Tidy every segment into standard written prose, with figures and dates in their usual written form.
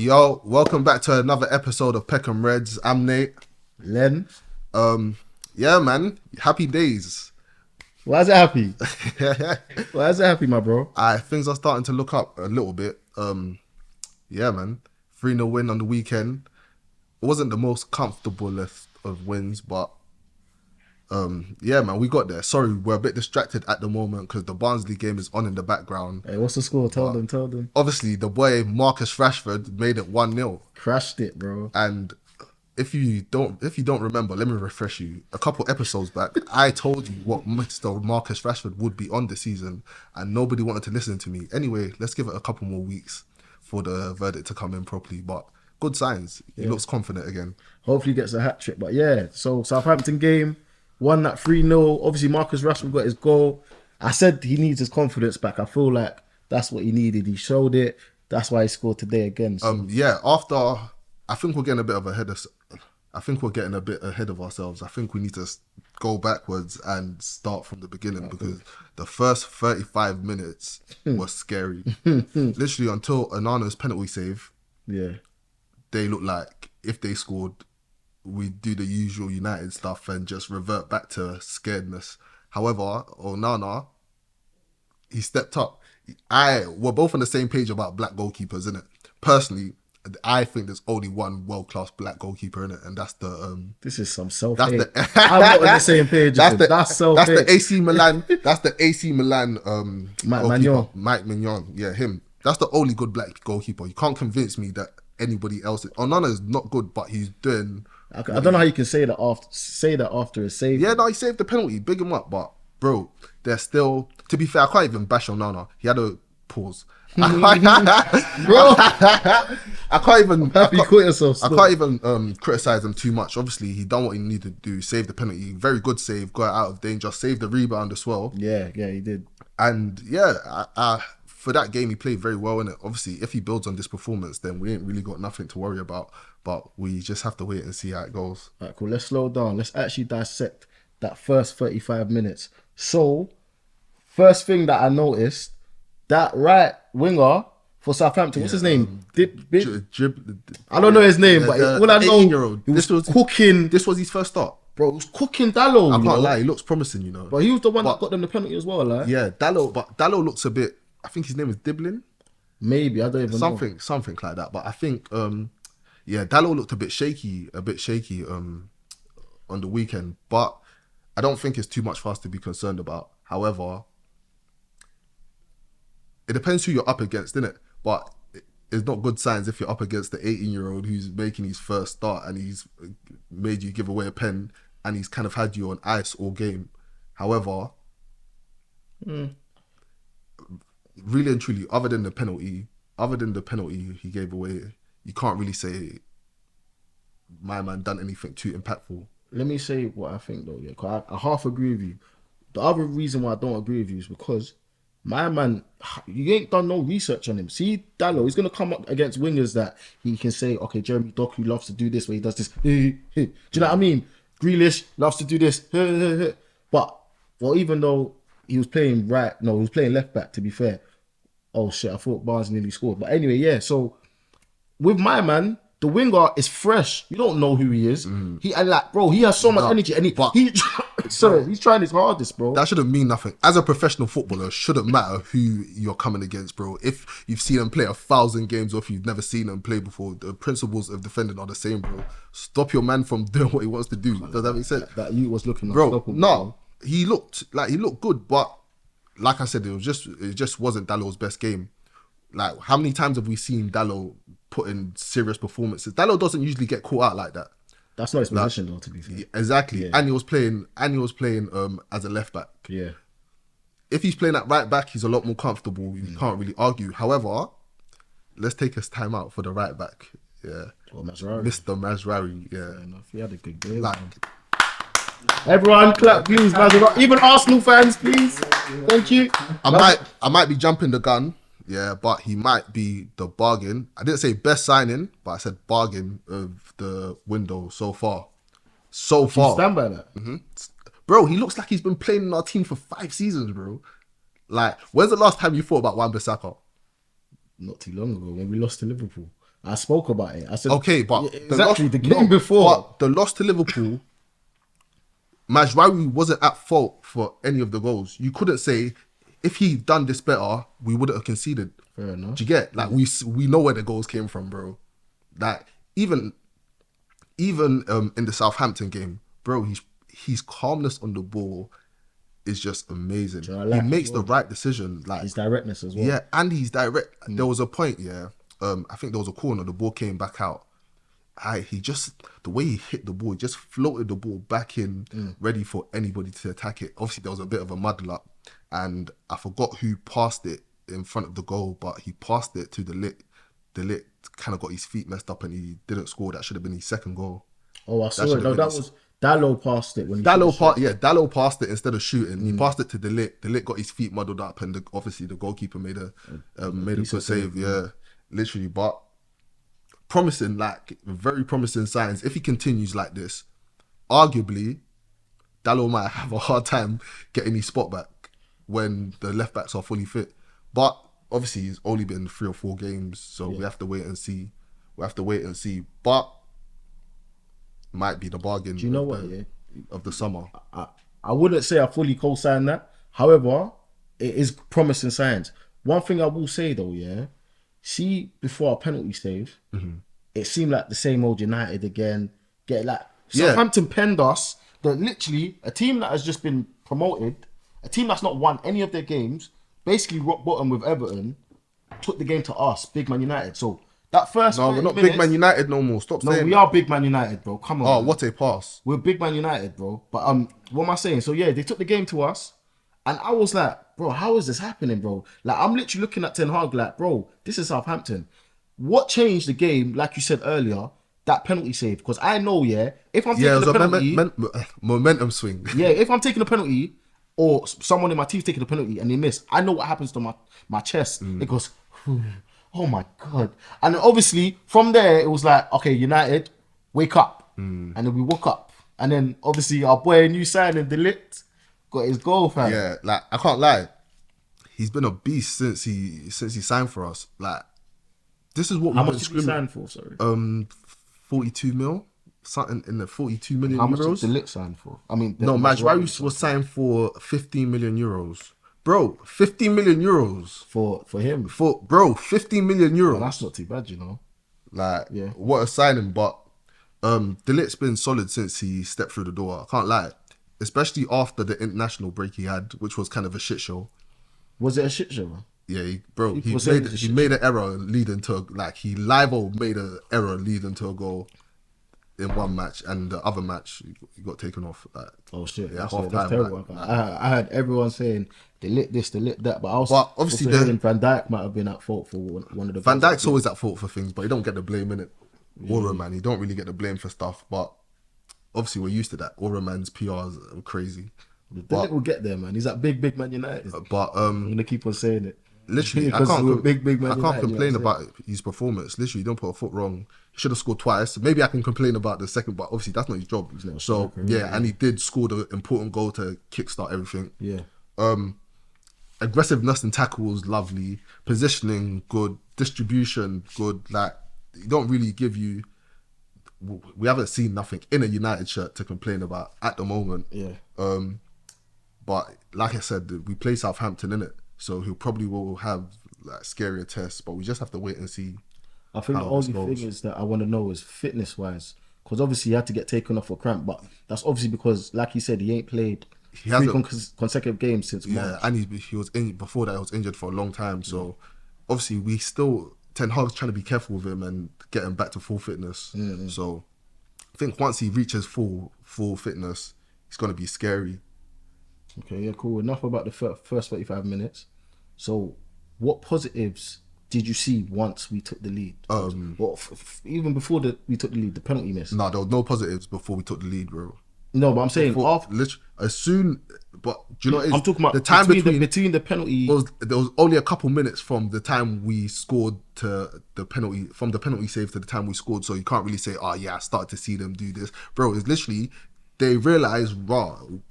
Yo, welcome back to another episode of Peckham Reds. I'm Nate. Len. Yeah, man. Happy days. Why is it happy? Why is it happy, my bro? Things are starting to look up a little bit. Yeah, man. 3-0 win on the weekend. It wasn't the most comfortablest of wins, but yeah, man, we got there. Sorry, we're a bit distracted at the moment because the Barnsley game is on in the background. Hey, what's the score? Tell them. Obviously, the boy Marcus Rashford made it 1-0. Crashed it, bro. And if you don't remember, let me refresh you. A couple episodes back, I told you what Mr. Marcus Rashford would be on this season, and nobody wanted to listen to me. Anyway, let's give it a couple more weeks for the verdict to come in properly. But good signs. He looks confident again. Hopefully he gets a hat trick. But yeah, so Southampton game, won that 3-0. Obviously, Marcus Rashford got his goal. I said he needs his confidence back. I feel like that's what he needed. He showed it. That's why he scored today again. So. Yeah, after I think we're getting a bit ahead of ourselves. I think we need to go backwards and start from the beginning because the first 35 minutes was scary. Literally until Onana's penalty save. Yeah. They looked like if they scored, we'd do the usual United stuff and just revert back to scaredness. However, Onana, he stepped up. We're both on the same page about black goalkeepers, innit? Personally, I think there's only one world-class black goalkeeper in it, and that's the. This is some self-hate. I'm not on the same page. That's the AC Milan. That's the AC Milan. Mike Mignon. Yeah, him. That's the only good black goalkeeper. You can't convince me that anybody else. Onana is not good, but he's doing. I don't know how you can say that after a save. Yeah, no, he saved the penalty. Big him up, but bro, they're still. To be fair, I can't even bash Onana. He had a pause. Bro, I can't even. I can't even criticize him too much. Obviously, he done what he needed to do. Save the penalty. Very good save. Got out of danger. Saved the rebound as well. Yeah, he did. And yeah, for that game, he played very well in it. Obviously, if he builds on this performance, then we ain't really got nothing to worry about. But we just have to wait and see how it goes. All right, cool. Let's slow down. Let's actually dissect that first 35 minutes. So, first thing that I noticed, that right winger for Southampton, what's his name? I don't know his name, but all I know, he was cooking. This was his first start. Bro, he was cooking Dalot. I can't lie, he looks promising, you know. But he was the one that got them the penalty as well, like. Yeah, Dalot looks a bit, I think his name is Diblin. Maybe, I don't even know. Something like that. But I think, Dalot looked a bit shaky on the weekend. But I don't think it's too much for us to be concerned about. However, it depends who you're up against, innit? But it's not good signs if you're up against the 18-year-old who's making his first start and he's made you give away a pen and he's kind of had you on ice all game. However, really and truly, other than the penalty he gave away, you can't really say my man done anything too impactful. Let me say what I think though, yeah, because I half agree with you. The other reason why I don't agree with you is because my man, you ain't done no research on him. See, Dalot, he's going to come up against wingers that he can say, okay, Jeremy Doku loves to do this where he does this. Do you know what I mean? Grealish loves to do this. But, well, even though he was playing he was playing left back, to be fair. Oh, shit, I thought Barnes nearly scored. But anyway, yeah, so with my man, the winger is fresh. You don't know who he is. He has so much energy. And he's trying his hardest, bro. That shouldn't mean nothing. As a professional footballer, it shouldn't matter who you're coming against, bro. If you've seen him play 1,000 games or if you've never seen him play before, the principles of defending are the same, bro. Stop your man from doing what he wants to do. Does that make sense? That you was looking bro. No, he looked good, but like I said, it just wasn't Dalot's best game. Like, how many times have we seen Dalot put in serious performances? Dalot doesn't usually get caught out like that. That's not his position, though, to be fair. Exactly. Yeah. And he was playing as a left back. Yeah. If he's playing at right back, he's a lot more comfortable. You can't really argue. However, let's take his time out for the right back. Yeah. Well, Mazraoui. Mr. Mazraoui. Yeah. Fair enough. He had a good game. Everyone clap, please, Mazraoui. Even Arsenal fans, please. Thank you. I might be jumping the gun. Yeah, but he might be the bargain. I didn't say best signing, but I said bargain of the window so far. So far. You stand by that? Mm-hmm. Bro, he looks like he's been playing in our team for 5 seasons, bro. Like, when's the last time you thought about Wan-Bissaka? Not too long ago when we lost to Liverpool. I spoke about it. I said, Okay, but exactly the game before. But the loss to Liverpool, Majraoui wasn't at fault for any of the goals. You couldn't say if he done this better, we wouldn't have conceded. Fair enough. Do you get? Like we know where the goals came from, bro. Like even in the Southampton game, bro, his calmness on the ball is just amazing. He makes the right decision. Like his directness as well. Yeah, and he's direct. There was a point, I think there was a corner, the ball came back out. He just, the way he hit the ball, he just floated the ball back in, ready for anybody to attack it. Obviously, there was a bit of a muddle up, and I forgot who passed it in front of the goal, but he passed it to the lit. The lit kind of got his feet messed up and he didn't score. That should have been his second goal. Oh, I saw it. No, that was Dallo passed it. Dallo passed it instead of shooting. He passed it to the lit. The lit got his feet muddled up, and obviously the goalkeeper made a good save. Yeah, literally. But promising, like very promising signs. If he continues like this, arguably, Dallo might have a hard time getting his spot back when the left backs are fully fit. But obviously, he's only been 3 or 4 games, so we have to wait and see. But might be the bargain. Do you know what? Of the summer. I wouldn't say I fully co-sign that. However, it is promising signs. One thing I will say though, see before our penalty save, it seemed like the same old United again. Southampton penned us. They're literally a team that has just been promoted, a team that's not won any of their games, basically rock bottom with Everton, took the game to us, Big Man United. So that first we're not minutes, Big Man United no more. Stop saying we are Big Man United, bro. Come on. Oh, man. what a pass. We're Big Man United, bro. But what am I saying? So yeah, they took the game to us, and I was like, bro, how is this happening, bro? Like I'm literally looking at Ten Hag like, bro, this is Southampton. What changed the game, like you said earlier, that penalty save? Because I know, if I'm taking a penalty, momentum swing. If I'm taking a penalty, or someone in my team's taking a penalty and they miss, I know what happens to my chest. It goes, oh my God. And then obviously from there, it was like, okay, United, wake up. And then we woke up. And then obviously our boy, new signing, Delict, got his goal, fam. Yeah, like I can't lie. He's been a beast since he signed for us. Like, this is what How much did he sign for, sorry? 42 mil. Something in the 42 million How much euros. did Delict sign for? I mean, no, Majraoui was signed for 15 million euros. Bro, 15 million euros. For him? 15 million euros. Well, that's not too bad, you know. Like, what a signing. But Delict's been solid since he stepped through the door. I can't lie. Especially after the international break he had, which was kind of a shit show. Was it a shit show, man? Yeah, he made an error leading to he live made an error leading to a goal in one match, and the other match he got taken off. Oh shit! Yeah, that's terrible. I heard everyone saying they lit this, they lit that, but obviously Van Dijk might have been at fault for one of the. Van Dijk's always at fault for things, but he don't get the blame in it. Aura man, he don't really get the blame for stuff, but obviously we're used to that. Aura man's PRs are crazy. Delict will get there, man. He's at Big Man United. But I'm gonna keep on saying it. Literally, I can't complain about his performance. Literally, he don't put a foot wrong. He should have scored twice. Maybe I can complain about the second, but obviously that's not his job. So and he did score the important goal to kickstart everything. Yeah. Aggressiveness and tackles, lovely. Positioning, good. Distribution, good. Like, he don't really give you. We haven't seen nothing in a United shirt to complain about at the moment. Yeah. But like I said, we play Southampton in it. So he probably will have scarier tests, but we just have to wait and see. I think the only thing is that I want to know is fitness wise, because obviously he had to get taken off for cramp, but that's obviously because, like he said, he ain't played three consecutive games since March. And he was before that he was injured for a long time. So obviously we still Ten Hag's trying to be careful with him and get him back to full fitness. So I think once he reaches full fitness, it's gonna be scary. Okay, yeah, cool. Enough about the first 35 minutes. So, what positives did you see once we took the lead? Even before we took the lead, the penalty miss. No, there was no positives before we took the lead, bro. No, but I'm saying but do you know what it is? I'm talking about the time between the penalty. There was only a couple minutes from the time we scored to the penalty, from the penalty save to the time we scored. So you can't really say, I started to see them do this, bro. It's literally they realized,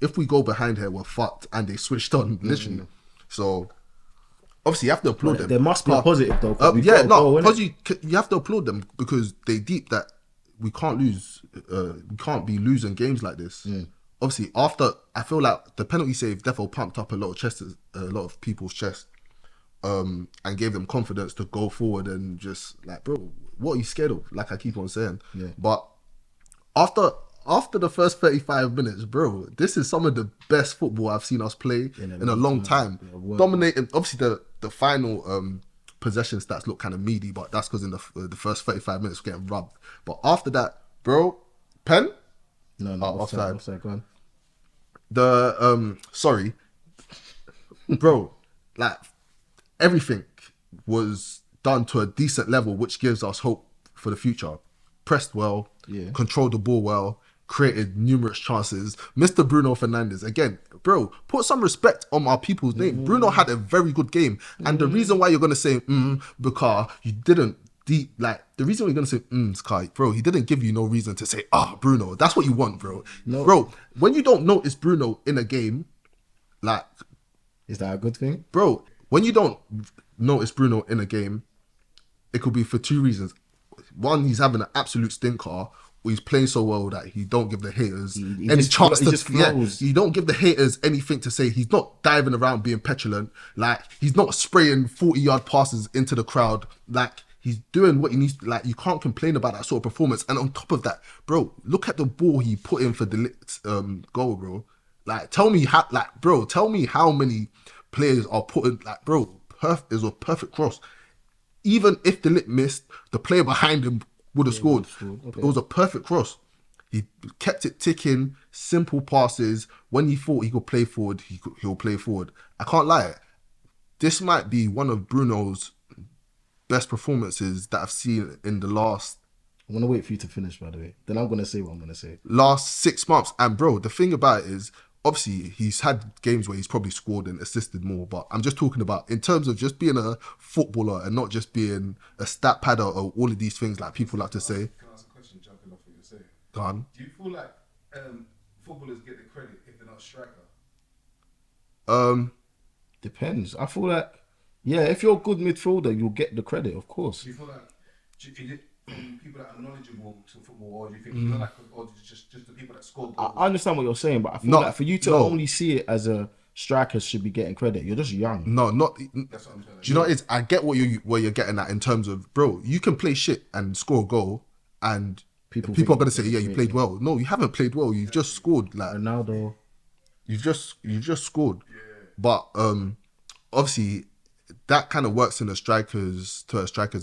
if we go behind here, we're fucked, and they switched on literally. So obviously you have to applaud them. There must be a But, positive though. 'Cause we've yeah, got a no, goal, because innit? you have to applaud them because they deep that we can't lose. We can't be losing games like this. Obviously, after I feel like the penalty save definitely pumped up a lot of people's chest, and gave them confidence to go forward and just like, bro, what are you scared of? Like I keep on saying, Yeah. But after the first 35 minutes, bro, this is some of the best football I've seen us play in a long time. Yeah, Dominating, obviously the final possession stats look kind of meaty, but that's because in the first 35 minutes we're getting rubbed. But after that, bro, pen? No, Offside. Go on. Sorry, bro, like everything was done to a decent level, which gives us hope for the future. Pressed well, controlled the ball well, created numerous chances. Mr. Bruno Fernandes, again, bro, put some respect on our people's name. Bruno had a very good game. And the reason why you're going to say, because you didn't the reason why you're going to say, Sky, bro, he didn't give you no reason to say, Bruno. That's what you want, bro. No. Bro, when you don't notice Bruno in a game, like... Is that a good thing? Bro, when you don't notice Bruno in a game, it could be for two reasons. One, he's having an absolute stinker, or he's playing so well that he don't give the haters any chance to... you don't give the haters anything to say. He's not diving around being petulant. Like, he's not spraying 40-yard passes into the crowd. Like... He's doing what he needs. Like, you can't complain about that sort of performance. And on top of that, bro, look at the ball he put in for De Ligt's goal, bro. Like, tell me how many players are putting, like, bro, it was a perfect cross. Even if De Ligt missed, the player behind him would have scored. Okay. It was a perfect cross. He kept it ticking, simple passes. When he thought he could play forward, he'll play forward. I can't lie. This might be one of Bruno's best performances that I've seen in the last... I'm going to wait for you to finish, by the way. Then I'm going to say what I'm going to say. Last 6 months. And bro, the thing about it is, obviously, he's had games where he's probably scored and assisted more, but I'm just talking about in terms of just being a footballer and not just being a stat padder or all of these things like people like to say. Can I ask a question jumping off what you're saying? Go on. Do you feel like footballers get the credit if they're not a striker? Depends. I feel like, yeah, if you're a good midfielder, you'll get the credit, of course. Do you feel like, is it from people that are knowledgeable to football, or do you think, or just the people that scored goals? I understand what you're saying, but I feel like for you to only see it as a striker should be getting credit, you're just young. No, not... That's what I'm saying. Do you know what it is? I get where you're getting at in terms of, bro, you can play shit and score a goal and people are going to say, yeah, you played well. No, you haven't played well. You've just scored. Like, Ronaldo. You've just scored. Yeah. But obviously... that kind of works to a striker's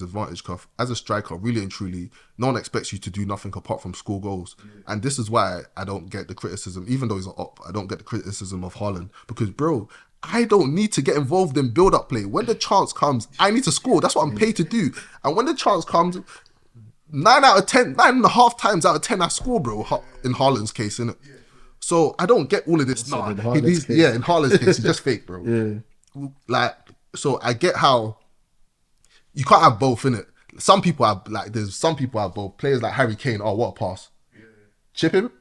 advantage, because as a striker, really and truly, no one expects you to do nothing apart from score goals. Yeah. And this is why I don't get the criticism, even though he's an op, I don't get the criticism of Haaland. Because, bro, I don't need to get involved in build-up play. When the chance comes, I need to score. That's what I'm paid to do. And when the chance comes, 9.5 times out of 10, I score, bro, in Haaland's case, innit? Yeah. So I don't get all of this. In Haaland's case, he's just fake, bro. Yeah. Like... So I get how you can't have both, innit? Some people have both. Players like Harry Kane, what a pass. Yeah. Chip him.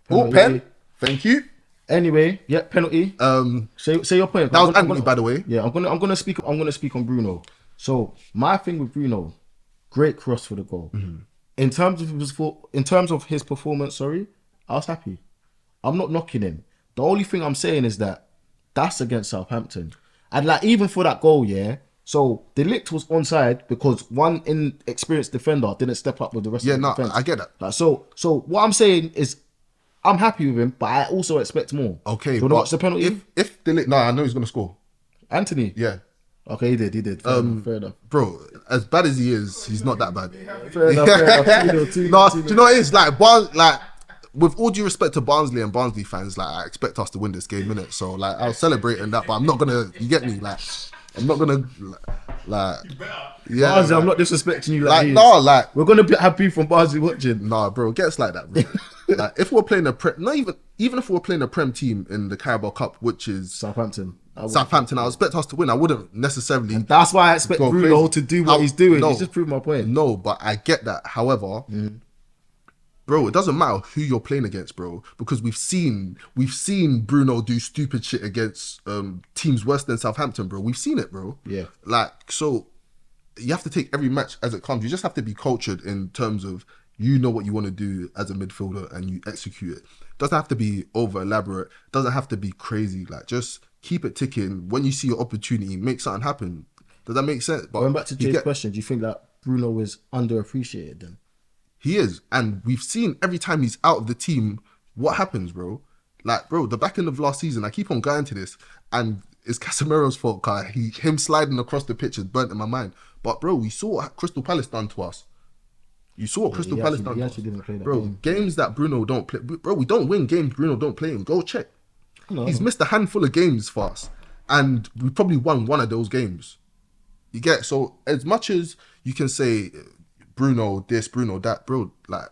Pen. Thank you. Anyway, yeah, penalty. Say your point. That was Anthony, by the way. Yeah, I'm gonna speak on Bruno. So my thing with Bruno, great cross for the goal. Mm-hmm. In terms of his performance, I was happy. I'm not knocking him. The only thing I'm saying is that's against Southampton. And like, even for that goal, yeah. So De Ligt was onside because one inexperienced defender didn't step up with the rest of the defense. I get that. Like, so what I'm saying is, I'm happy with him, but I also expect more. Okay, do you want to watch the penalty? If De Ligt, I know he's gonna score. Anthony. Yeah. Okay, he did. Fair enough. Bro, as bad as he is, he's not that bad. Fair enough. Do you know what it is? Like, with all due respect to Barnsley and Barnsley fans, like, I expect us to win this game, innit? So, like, I'll celebrate and that, but I'm not gonna, you get me? Like, I'm not gonna, like, yeah. Barnsley, I'm not disrespecting you we're gonna have people from Barnsley watching. Nah, bro, it gets like that, bro. Like, if we're playing even if we're playing a Prem team in the Carabao Cup, which is Southampton, I expect us to win. I wouldn't necessarily. And that's why I expect Bruno to do what he's doing. He's just proved my point. No, but I get that. However, bro, it doesn't matter who you're playing against, bro, because we've seen Bruno do stupid shit against teams worse than Southampton, bro. We've seen it, bro. Yeah. Like, so you have to take every match as it comes. You just have to be cultured in terms of you know what you want to do as a midfielder and you execute it. Doesn't have to be over elaborate. Doesn't have to be crazy. Like, just keep it ticking. When you see your opportunity, make something happen. Does that make sense? But Going back to Jay's question, do you think that Bruno is underappreciated then? he is, and we've seen every time he's out of the team, what happens, bro? Like, bro, the back end of last season, I keep on going to this, and it's Casemiro's fault, Kai. Him sliding across the pitch is burnt in my mind. But bro, we saw what Crystal Palace done to us. You saw what Crystal Palace done to us. Didn't play that bro, game. Games that Bruno don't play. Bro, we don't win games Bruno don't play in. Go check. No. He's missed a handful of games for us, and we probably won one of those games. You get, so as much as you can say Bruno this, Bruno that, bro, like,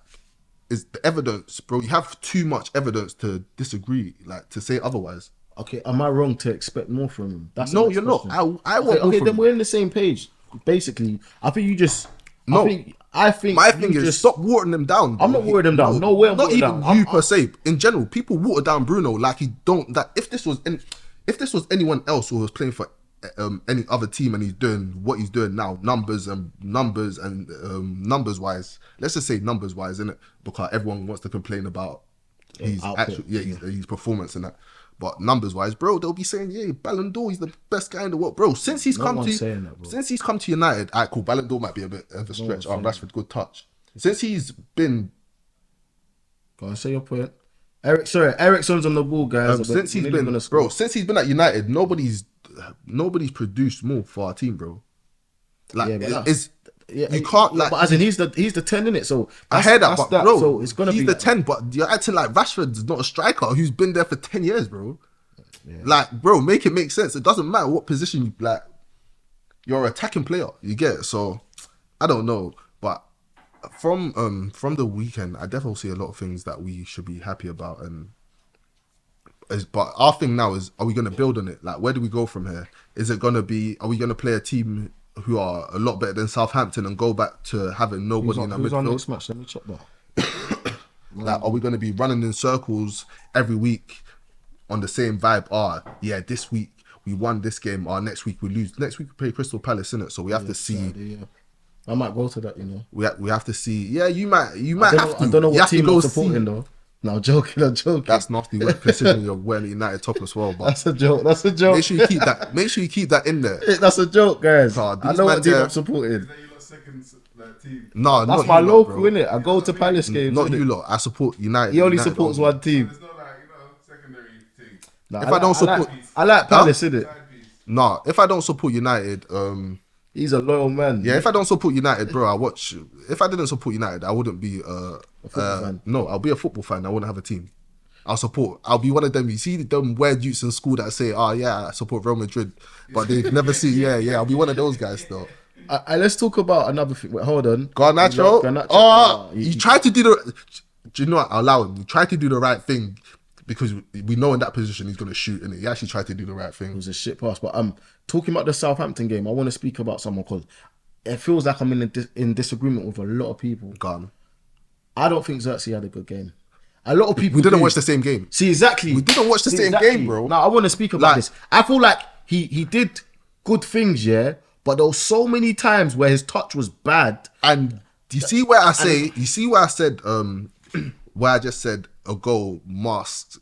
is the evidence, bro. You have too much evidence to disagree, like, to say otherwise. Okay, am I wrong to expect more from him? That's No, the next you're not. question. I want more Okay, from then him. we're on the same page. Basically, I think you just. No. I think. My you thing is, just stop watering them down. Bro. I'm not watering them down. No way I'm not watering even down. you per se. In general, people water down Bruno like he don't. That if this was anyone else who was playing for any other team and he's doing what he's doing now, numbers wise. Let's just say numbers wise, innit? Because everyone wants to complain about his output, his performance and that. But numbers wise, bro, they'll be saying, yeah, Ballon d'Or, he's the best guy in the world, bro. Since he's come to United, alright, cool. Ballon d'Or might be a bit of a stretch. Rashford, good touch. Since he's been, Go on, say your point. Ericsson's on the ball, guys. since he's been at United, nobody's produced more for our team, bro. Like, you can't, like, but as in he's the 10 in it. So I heard that, but bro, so it's gonna he's be the like 10, but you're acting like Rashford's not a striker who's been there for 10 years, bro. Yeah. Like, bro, make it make sense. It doesn't matter what position you like. You're an attacking player. You get it? So I don't know, but from the weekend, I definitely see a lot of things that we should be happy about. But our thing now is, are we going to build on it? Like, where do we go from here? Is it going to be? Are we going to play a team who are a lot better than Southampton and go back to having nobody in our who's on midfield? next match? Let me check that. Like, are we going to be running in circles every week on the same vibe? Yeah, this week we won this game. Next week we lose. Next week we play Crystal Palace, innit? So we have to see. Saturday, yeah. I might go to that, you know. We have to see. Yeah, you might have to. I don't know You what have to team go I'm supporting see. though. No, I'm joking. That's nasty work considering you're wearing a United top as well. But That's a joke. make sure you keep that. Make sure you keep that in there. That's a joke, guys. Oh, I these know what man team there- I'm supporting. Is that your lot's second team? No, That's not my you lot, local, bro. innit? I go to Palace games. Not innit? you lot. I support United. He only United supports only. one team. There's no secondary team. Nah, If I don't support- I like Palace, innit? Side piece. Nah, if I don't support United, He's a loyal man. yeah, if I don't support United, bro, I watch. If I didn't support United, I wouldn't be football fan. No, I'll be a football fan. I wouldn't have a team. I'll be one of them. You see them weird youths in school that say, "Oh yeah, I support Real Madrid," but they've never seen. Yeah. I'll be one of those guys though. Let's talk about another thing. Wait, hold on. Garnacho. Oh, You tried to do the. Do you know what? I'll allow him. You tried to do the right thing because we know in that position he's gonna shoot, and he actually tried to do the right It thing. was a shit pass. But talking about the Southampton game, I want to speak about someone because it feels like I'm in disagreement with a lot of people. Gone. I don't think Zirkzee had a good game. A lot of people We didn't do. watch the same game. See, exactly. We didn't watch the same game, bro. Now, I want to speak about Like- this. I feel like he did good things, yeah, but there were so many times where his touch was bad. And do you see where I say? You see where I said? Where I just said a goal masked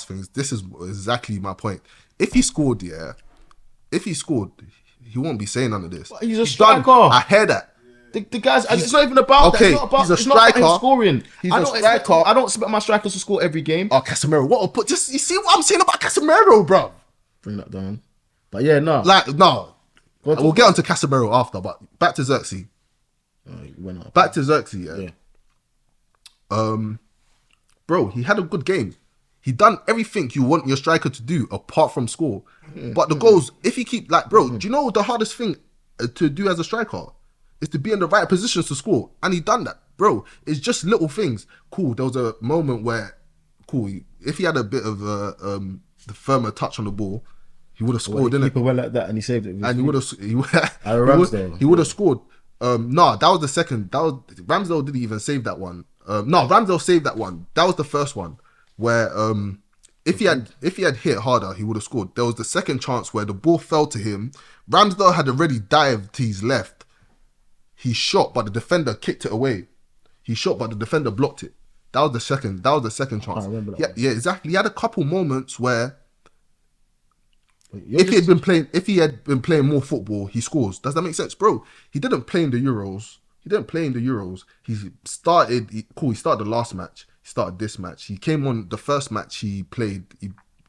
things. This is exactly my point. If he scored, he won't be saying none of this. But he's a done. striker. I hear that. The guys, and it's not even about that. okay, It's not about, he's a it's not about striker. him scoring. He's I a don't expect- striker. I don't expect my strikers to score every game. Oh, Casemiro, what? But just you see what I'm saying about Casemiro, bro. Bring that down. But yeah, no. Like no, Go on, we'll get onto Casemiro after. But back to Zirkzee. he went up. Back to Zirkzee. Yeah. Bro, he had a good game. He done everything you want your striker to do apart from score. But the goals, if he keep like, bro, do you know the hardest thing to do as a striker is to be in the right positions to score, and he done that, bro. It's just little things. Cool. There was a moment where, if he had a bit of the firmer touch on the ball, he would have scored, didn't it? Keeper went like that and he saved it. And he would have Ramsdale. he would have scored. That was the second. Ramsdale didn't even save that one. No, Ramsdale saved that one. That was the first one where if he had hit harder, he would have scored. There was the second chance where the ball fell to him. Ramsdale had already dived to his left. He shot, but the defender kicked it away. He shot, but the defender blocked it. That was the second chance. I remember that Yeah, one. yeah, exactly. He had a couple moments where You're if he just- had been playing more football, he scores. Does that make sense, bro? He didn't play in the Euros. He started the last match. He started this match. He came on the first match he played.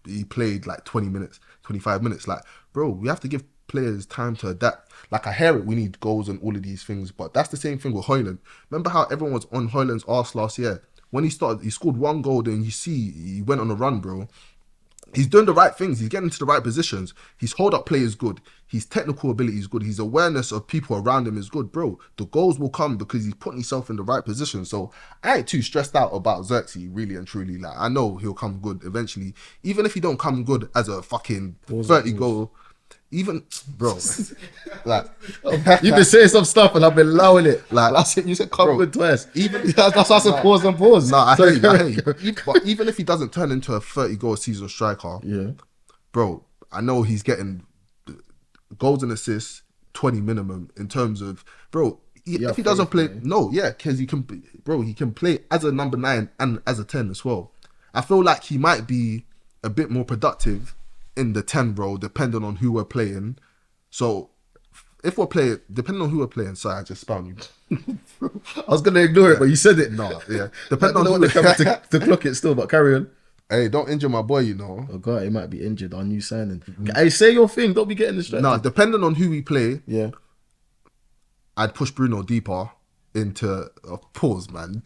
He played like 20 minutes, 25 minutes. Like, bro, we have to give players time to adapt. Like, I hear it, we need goals and all of these things, but that's the same thing with Højlund. Remember how everyone was on Højlund's arse last year? When he scored one goal, then you see he went on a run, bro. He's doing the right things. He's getting into the right positions. His hold-up play is good. His technical ability is good. His awareness of people around him is good, bro. The goals will come because he's putting himself in the right position. So I ain't too stressed out about Zirkzee, really and truly. Like, I know he'll come good eventually. Even if he don't come good as a fucking 30 goal, even, bro, like, You've been saying some stuff and I've been allowing it. Like, That's it. You said come bro, good twice. even- that's why I said pause and pause. no, I So- hear you. But even if he doesn't turn into a 30-goal season striker, Yeah. bro, I know he's getting goals and assists 20 minimum in terms of, bro, Yeah, if he doesn't play, faith, no, yeah, because he can play as a number 9 and as a 10 as well. I feel like he might be a bit more productive in the 10 role, depending on who we're playing. So if we're playing, depending on who we're playing, sorry, I just spun you. I was gonna ignore it, but you said it. No, yeah, I depending don't on want who. to clock it still, but carry on. Hey, don't injure my boy, you know. Oh god, he might be injured. Our new signing. Hey, say your thing. Don't be getting distracted. No, depending on who we play, Yeah. I'd push Bruno deeper into a pause, man.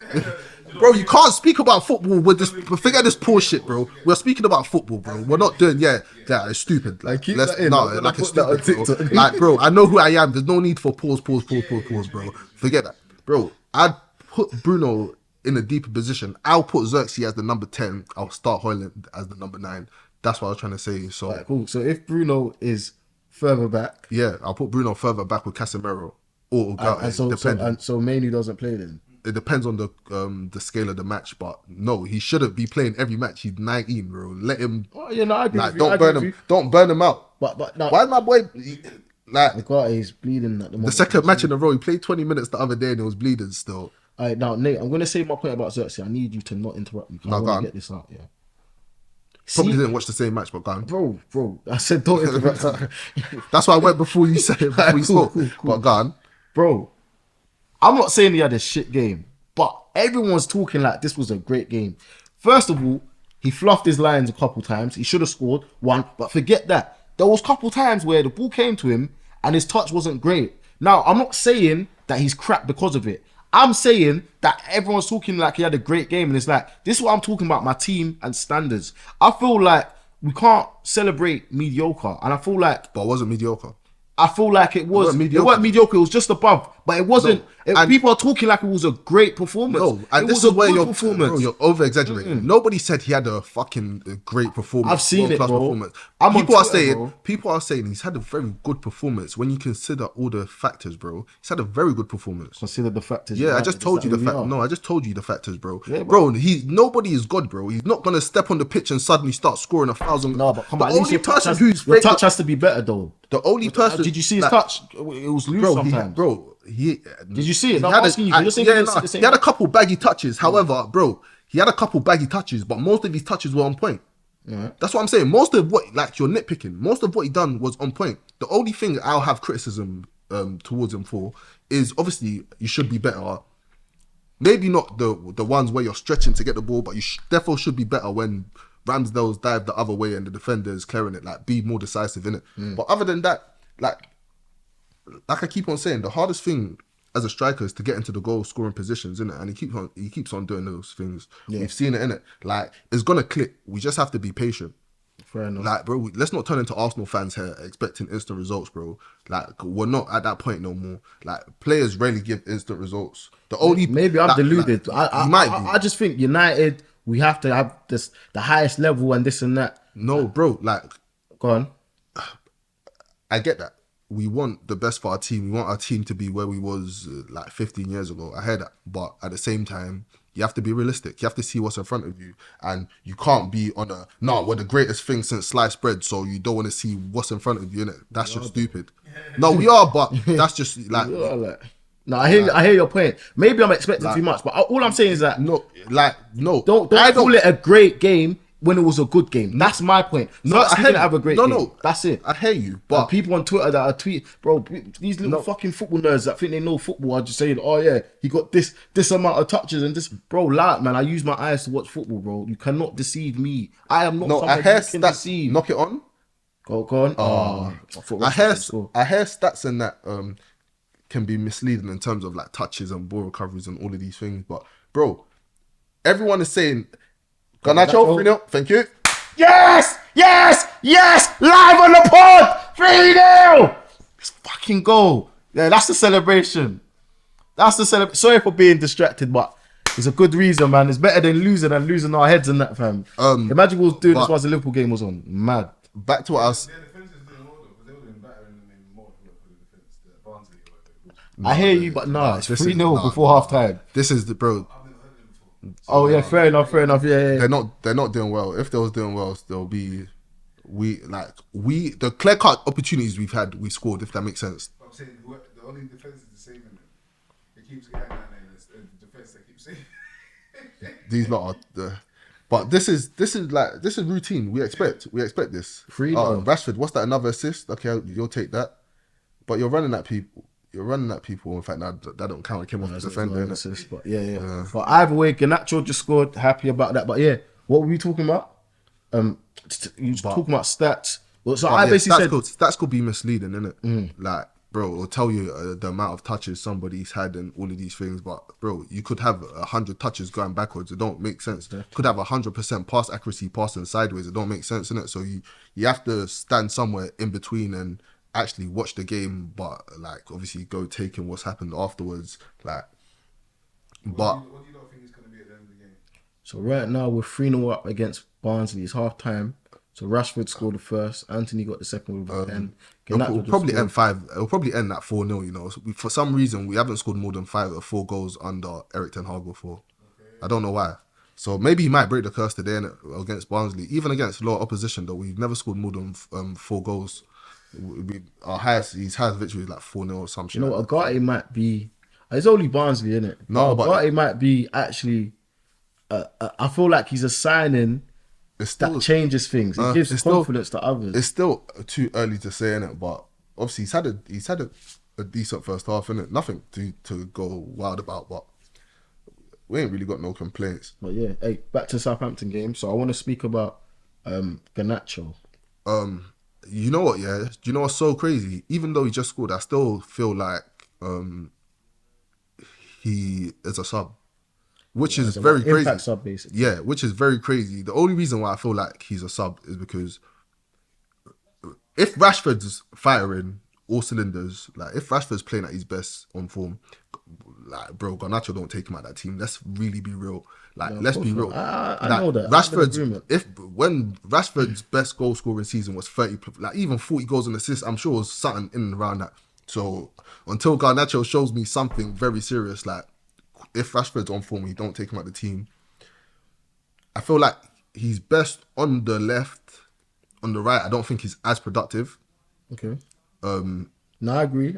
Bro, you can't speak about football with this. Forget this pause shit, bro. We're speaking about football, bro. We're not doing, it's stupid. Like, keep that in. I'm gonna Like, it's put that on stupid, bro. TikTok. Like, bro, I know who I am. There's no need for pause, bro. Forget that. Bro, I'd put Bruno in a deeper position. I'll put Zirkzee as the number 10. I'll start Højlund as the number 9. That's what I was trying to say. So, Alright, cool. So if Bruno is further back, yeah, I'll put Bruno further back with Casemiro. Or and so Manu doesn't play then. it depends on the scale of the match, but no, he shouldn't be playing every match. He's 19, bro. Let him. Oh, yeah, no, I agree. Like, with you. I don't agree burn with him. you. Don't burn him out. But no, Why is my boy like God, he's bleeding at the moment. the second match in a row? He played 20 minutes the other day and he was bleeding still. All right, now Nate, I'm gonna say my point about Zirkzee. I need you to not interrupt me. 'Cause No, I go want on. to get this out. Yeah. Probably See, didn't watch the same match, but gone. bro. I said don't interrupt. That's why I went before you said it. Before you spoke, but gone. Bro, I'm not saying he had a shit game, but everyone's talking like this was a great game. First of all, he fluffed his lines a couple times. He should have scored one, but forget that. There was a couple times where the ball came to him and his touch wasn't great. Now, I'm not saying that he's crap because of it. I'm saying that everyone's talking like he had a great game, and it's like, this is what I'm talking about, my team and standards. I feel like we can't celebrate mediocre, and I feel like But it wasn't mediocre. it was. weren't mediocre. It wasn't mediocre. It was just above, but it wasn't. No, and- People are talking like it was a great performance. No, and it this was is a where good you're, performance. bro, you're over exaggerating. Nobody said he had a fucking great performance. I've seen it, world-class bro. Performance. I'm on People are Twitter, saying, bro. he's had a very good performance when you consider all the factors, bro. He's had a very good performance. Consider the factors. Yeah, I right? just Is told that you the who we fact. are? No, I just told you the factors, bro. Yeah, bro, nobody is God, bro. He's not gonna step on the pitch and suddenly start scoring 1,000. No, but come the on. At least only your touch, person has, who's your fake- touch has to be better, though. the only person. Did you see his like, touch? It was loose bro? sometimes. Did you see it? No, I'm had asking you. You're saying you didn't see the same he had a match. couple baggy touches. However, bro, he had a couple baggy touches, but most of his touches were on point. Right. That's what I'm saying. Most of what, like, you're nitpicking. Most of what he done was on point. The only thing I'll have criticism towards him for is obviously you should be better. Maybe not the ones where you're stretching to get the ball, but you therefore should be better when Ramsdale's dive the other way and the defender is clearing it. Like, be more decisive in it. But other than that, like I keep on saying, the hardest thing as a striker is to get into the goal scoring positions, innit? And he keeps on doing those things. Yeah. We've seen it, innit? Like, it's gonna click. We just have to be patient. Fair enough. Like, bro, let's not turn into Arsenal fans here expecting instant results, bro. Like, we're not at that point no more. Like, players rarely give instant results. The only Maybe I'm deluded. you I might be. I just think United, we have to have the highest level and this and that. No, bro. Like, Go on. I get that. we want the best for our team. We want our team to be where we was like 15 years ago. I hear that, but at the same time, you have to be realistic. You have to see what's in front of you, and you can't be on a we're the greatest thing since sliced bread, so you don't want to see what's in front of you, innit? That's just stupid. No, we are, but that's just like. No, I hear your point. Maybe I'm expecting too much, but all I'm saying is that no. Don't call it a great game when it was a good game. That's my point. I didn't have a great game. No, that's it. I hear you, but people on Twitter that are tweet, bro, these little fucking football nerds that think they know football are just saying, oh yeah, he got this amount of touches and this, bro. Like, man, I use my eyes to watch football, bro. You cannot deceive me. I am not. No, I hear stats. Knock it on. Go on. I hear stats and that can be misleading in terms of like touches and ball recoveries and all of these things. But bro, everyone is saying Garnacho 3-0. Thank you. Yes! Live on the pod! 3-0! Let's fucking go. Yeah, that's the celebration. Sorry for being distracted, but it's a good reason, man. It's better than losing our heads in that, fam. Imagine we was doing this whilst the Liverpool game was on. Mad. Back to what I was... I hear you, but it's 3-0 before half time. This is the bro. Oh yeah, fair enough. Yeah. They're not doing well. If they was doing well, they'll be. The clear cut opportunities we've had, we scored. If that makes sense. I'm saying the only defense is the same. It keeps getting that name. It's the defense that keeps saying. These lot are. But this is routine. We expect this. 3-0. Rashford, what's that? Another assist? Okay, you'll take that. But you're running at people. In fact, that don't count. It came off the defender. Assist, but yeah. But either way, Garnacho just scored. Happy about that. But yeah, what were we talking about? You talking about stats. Well, so I basically said stats could be misleading, innit? Like, bro, it'll tell you the amount of touches somebody's had and all of these things. But bro, you could have 100 touches going backwards. It don't make sense. Yeah. Could have 100% pass accuracy passing sideways. It don't make sense, innit? So you have to stand somewhere in between and actually watch the game, but like obviously go taking what's happened afterwards. Like, but what do you not think is going to be at the end of the game? So right now we're 3-0 up against Barnsley. It's half time. So Rashford scored the first. Anthony got the second with 10. It'll probably end 5. It'll probably end at 4-0. You know, so for some reason we haven't scored more than 5 or 4 goals under Eric Ten Hag before. Okay. I don't know why. So maybe he might break the curse today against Barnsley. Even against lower opposition, though, we've never scored more than 4 goals. His highest victory is like 4-0 or something. You know what? Agate might be. It's only Barnsley, isn't it? No, but Agate might be actually. I feel like he's a signing that changes things. It gives confidence to others. It's still too early to say, innit? But obviously he's had a decent first half, innit? Nothing to go wild about, but we ain't really got no complaints. But yeah, hey, back to Southampton game. So I want to speak about Garnacho. You know what, yeah? Do you know what's so crazy? Even though he just scored, I still feel like he is a sub. Which is very crazy. Impact sub, basically. Yeah, which is very crazy. The only reason why I feel like he's a sub is because if Rashford's firing all cylinders, like if Rashford's playing at his best on form, like bro, Garnacho don't take him out of that team. Let's really be real. Like, let's be real. I know that. When Rashford's best goal scoring season was 30, like even 40 goals and assists, I'm sure it was something in and around that. So until Garnacho shows me something very serious, like if Rashford's on form, he don't take him out of the team. I feel like he's best on the left, on the right. I don't think he's as productive. Okay. No, I agree.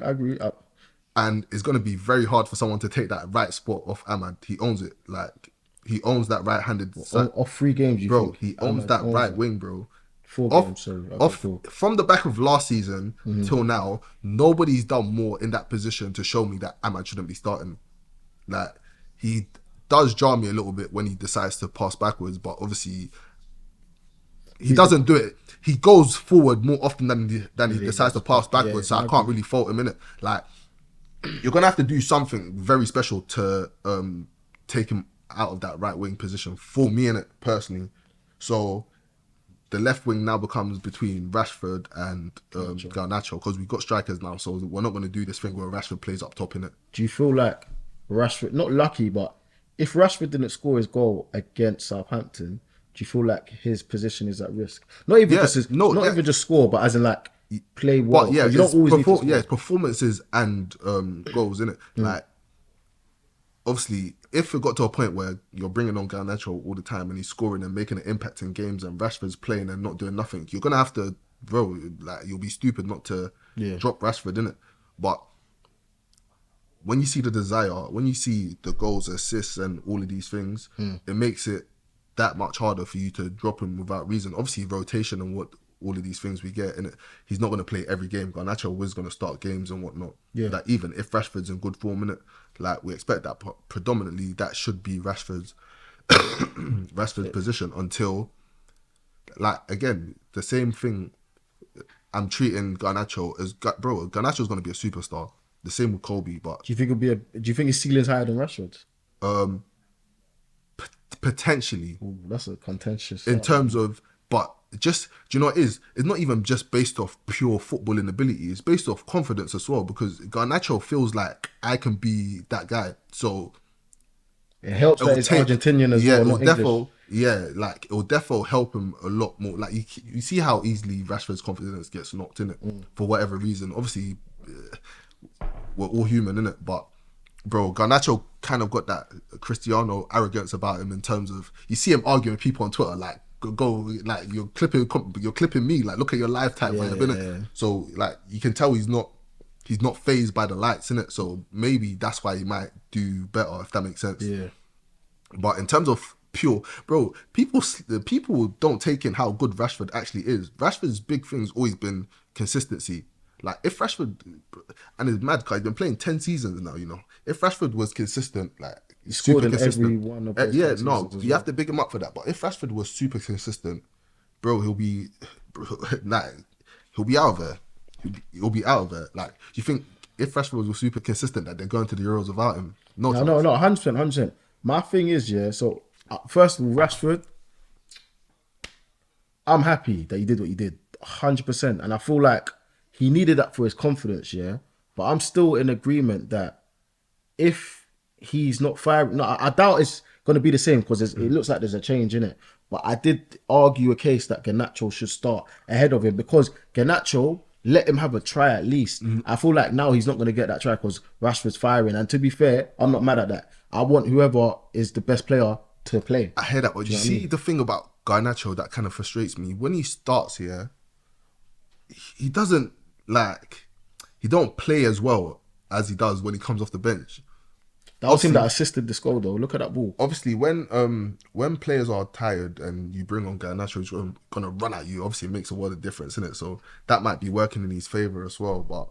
And it's going to be very hard for someone to take that right spot off Ahmad. He owns it. Like, he owns that right-handed side. Off 3 games, bro, he owns that right wing, bro. 4 games, sorry. From the back of last season till now, nobody's done more in that position to show me that Ahmad shouldn't be starting. Like, he does jar me a little bit when he decides to pass backwards, but obviously he doesn't do it. He goes forward more often than he decides to pass backwards, so I can't really fault him in it. Like, you're gonna have to do something very special to take him out of that right wing position for me in it personally. So the left wing now becomes between Rashford and Garnacho because we've got strikers now, so we're not going to do this thing where Rashford plays up top in it. Do you feel like Rashford, not lucky, but if Rashford didn't score his goal against Southampton, do you feel like his position is at risk? Not even just score, but as in like play well. But yeah, you don't always need to score. it's performances and goals, innit? Like, obviously, if it got to a point where you're bringing on Garnacho all the time and he's scoring and making an impact in games and Rashford's playing and not doing nothing, you're gonna have to, bro. Like, you'll be stupid not to drop Rashford, innit? But when you see the desire, when you see the goals, assists, and all of these things, it makes it that much harder for you to drop him without reason. Obviously, rotation and what all of these things we get in it, he's not going to play every game. Garnacho was going to start games and whatnot. Yeah. Like, even if Rashford's in good form in it, like, we expect that predominantly that should be Rashford's position until, like, again, the same thing. I'm treating Garnacho as Garnacho's going to be a superstar. The same with Kobe, but Do you think his ceiling's higher than Rashford's? Potentially. Ooh, that's a contentious. In terms of, but just, do you know what it is? It's not even just based off pure footballing ability. It's based off confidence as well, because Garnacho feels like I can be that guy. So it helps that it's Argentinian as well, not English. Like, it will definitely help him a lot more. Like, you see how easily Rashford's confidence gets knocked in it for whatever reason. Obviously, we're all human, innit? But bro, Garnacho kind of got that Cristiano arrogance about him in terms of, you see him arguing with people on Twitter, like, go like, you're clipping me, like, look at your lifetime, innit? So, like, you can tell he's not fazed by the lights, innit? So maybe that's why he might do better, if that makes sense. Yeah. But in terms of pure, bro, people don't take in how good Rashford actually is. Rashford's big thing's always been consistency. Like, if Rashford, and it's mad because he's been playing 10 seasons now, you know. If Rashford was consistent, like, scored in every one of those you have to big him up for that. But if Rashford was super consistent, bro, he'll be out of there. He'll be out of there. Like, do you think if Rashford was super consistent that they're going to the Euros without him? No, 100%. My thing is, so first of all, Rashford, I'm happy that he did what he did, 100%, and I feel like he needed that for his confidence, but I'm still in agreement that if he's not firing, I doubt it's going to be the same, because it looks like there's a change in it. But I did argue a case that Garnacho should start ahead of him, because Garnacho, let him have a try at least. I feel like now he's not going to get that try because Rashford's firing. And to be fair, I'm not mad at that. I want whoever is the best player to play. I hear that, but you see the thing about Garnacho that kind of frustrates me, when he starts here, he doesn't, like, he don't play as well as he does when he comes off the bench. That was him that assisted this goal, though. Look at that ball. Obviously, when players are tired and you bring on Garnacho, he's gonna run at you. Obviously, it makes a world of difference, innit? So that might be working in his favour as well. But,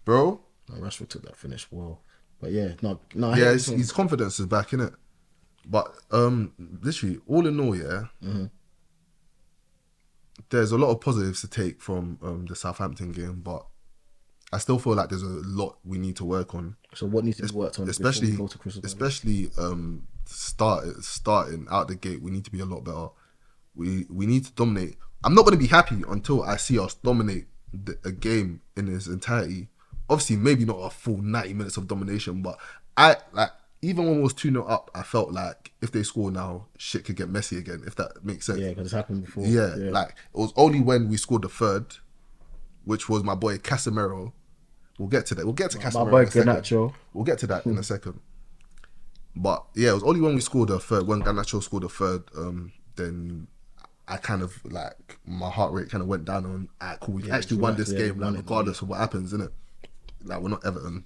bro, Rashford took that finish well. But yeah, his confidence is back, innit? But literally, all in all, there's a lot of positives to take from the Southampton game, but I still feel like there's a lot we need to work on. So what needs to be worked on, especially before we go to Crystal Palace? starting out the gate, we need to be a lot better. We need to dominate. I'm not going to be happy until I see us dominate a game in its entirety. Obviously, maybe not a full 90 minutes of domination, but even when we was 2-0 up, I felt like if they score now, shit could get messy again, if that makes sense. Yeah, because it's happened before. Yeah, like, it was only when we scored the third, which was my boy Casemiro. We'll get to that. We'll get to Casemiro. My boy Garnacho. We'll get to that in a second. But yeah, it was only when we scored the third, when Garnacho scored the third, then I kind of, like, my heart rate kind of went down on, cool, we actually won this game, like, regardless of what happens, innit? Like, we're not Everton.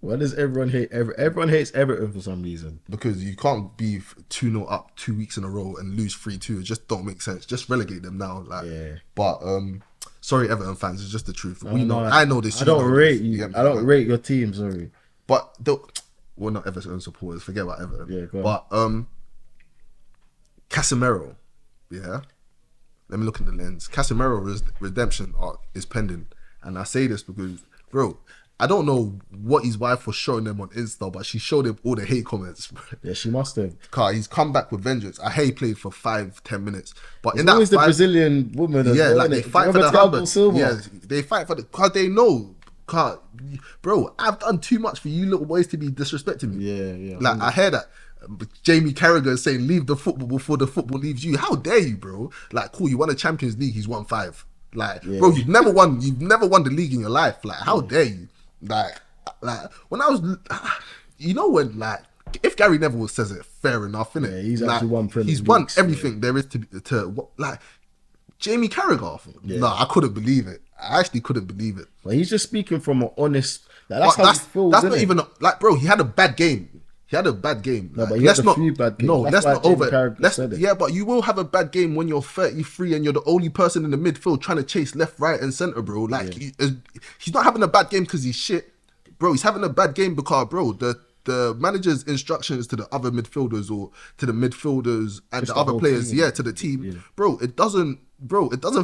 Why does everyone hate Everyone hates Everton for some reason. Because you can't be 2-0 up 2 weeks in a row and lose 3-2. It just don't make sense. Just relegate them now. Like, but sorry, Everton fans, it's just the truth. I know this. I don't rate you. I don't rate your team. Sorry, but we're not Everton supporters. Forget about Everton. Yeah, go on. But Casemiro, let me look in the lens. Casemiro's redemption arc is pending, and I say this because, bro, I don't know what his wife was showing them on Insta, but she showed him all the hate comments. Yeah, she must have. He's come back with vengeance. I hate he played for 5-10 minutes, but it's always the Brazilian woman. Like, they fight for the hundred. Yeah, they fight for the, because they know. Bro, I've done too much for you little boys to be disrespecting me. Yeah. Like, I hear that. Jamie Carragher saying leave the football before the football leaves you. How dare you, bro? Like, cool, you won a Champions League, he's won 5. Like, Yeah. bro, you've never won the league in your life. Like, how dare you? Like when I was, when like if Gary Neville says it, fair enough, innit? Yeah, he's like, actually won Premier he's won Leagues, everything there is to like Jamie Carragher. Yeah. No, I couldn't believe it. I actually couldn't believe it. But he's just speaking from an honest. Like, that's But how he feels. that's innit? not even like, bro. He had a bad game. He had a bad game. No, Like, but he had a few bad games. No, That's let's why not Jamie over. Carragher said it. Yeah, but you will have a bad game when you're 33 and you're the only person in the midfield trying to chase left, right, and center, bro. Like he's not having a bad game because he's shit, bro. He's having a bad game because, bro, the manager's instructions to the other midfielders or to the midfielders and Just the the other whole players, team. to the team, Yeah. bro. It doesn't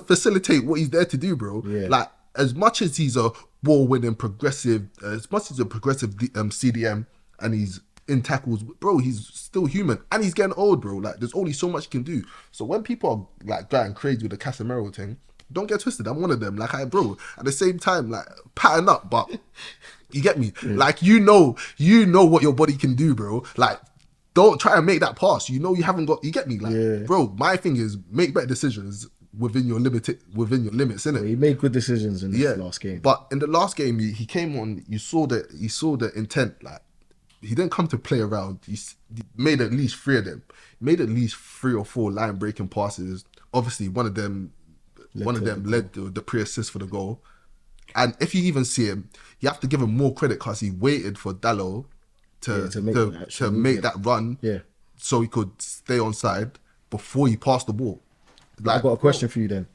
facilitate what he's there to do, bro. Yeah. Like, as much as he's a ball-winning progressive, as much as he's a progressive CDM and he's in tackles, bro, he's still human and he's getting old, bro. Like, there's only so much he can do. So when people are like going crazy with the Casemiro thing, don't get twisted. I'm one of them. Like, bro, at the same time, like, pattern up, but you get me? Yeah. Like, you know what your body can do, bro. Like, don't try and make that pass. You know you haven't got. You get me? Like, Yeah. bro, my thing is make better decisions within your limits, innit? He made good decisions in this last game. But in the last game, he came on. You saw the intent. Like, he didn't come to play around. He made at least 3 of them. He made at least 3 or 4 line breaking passes. Obviously, one of them led the pre-assist for the goal. And if you even see him, you have to give him more credit because he waited for Dalot to make that run, so he could stay on side before he passed the ball. Like, I got a question for you then.